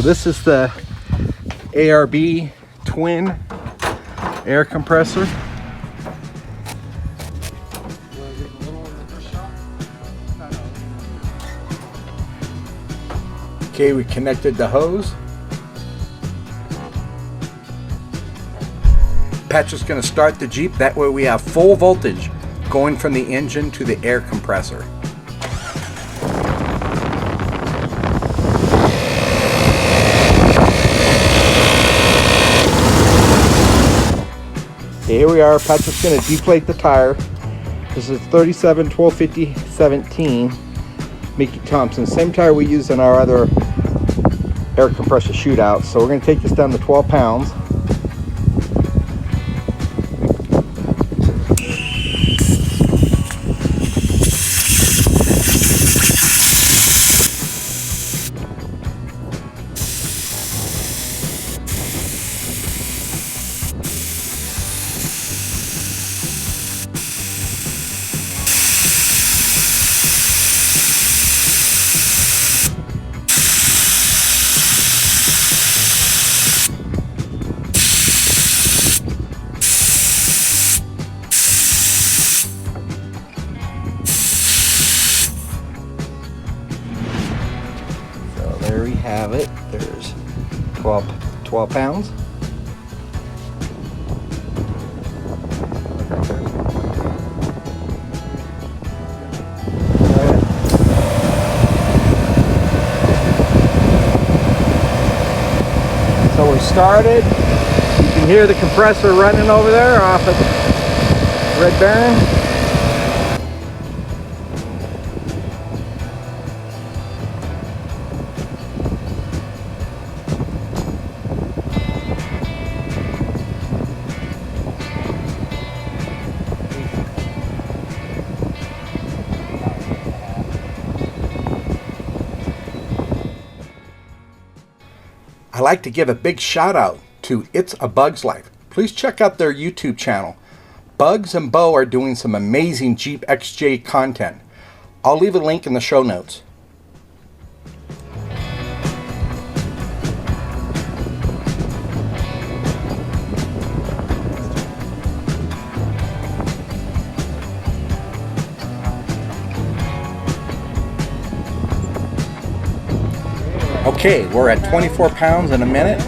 this is the ARB Twin Air Compressor. Okay, we connected the hose. Patrick's going to start the Jeep. That way we have full voltage going from the engine to the air compressor. Okay, here we are. Patrick's going to deflate the tire. This is 37 1250 17 Mickey Thompson. Same tire we use in our other air compressor shootout. So we're going to take this down to 12 pounds. There we have it. There's 12 pounds. So we started. You can hear the compressor running over there off at Red Baron. I like to give a big shout out to It's a Bug's Life. Please check out their YouTube channel. Bugs and Bo are doing some amazing Jeep XJ content. I'll leave a link in the show notes. Okay, we're at 24 pounds in a minute.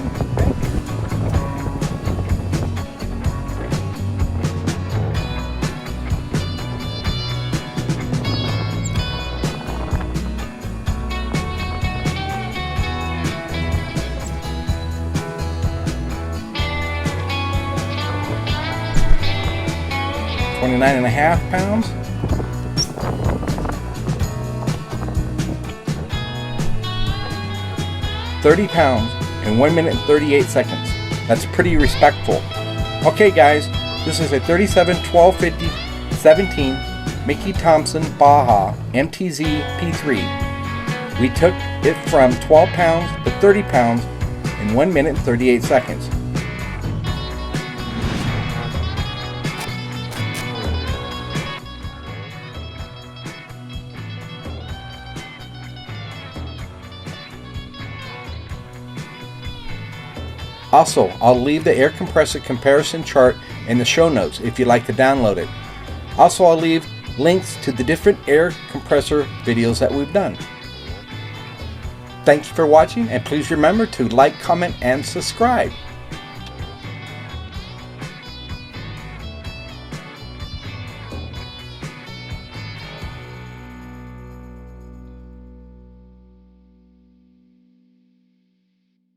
£29.5. 30 pounds in 1 minute and 38 seconds. That's pretty respectful. Okay guys, this is a 37 1250 17 Mickey Thompson Baja MTz P3. We took it from 12 pounds to 30 pounds in 1 minute and 38 seconds. Also, I'll leave the air compressor comparison chart in the show notes if you'd like to download it. Also, I'll leave links to the different air compressor videos that we've done. Thank you for watching, and please remember to like, comment, and subscribe.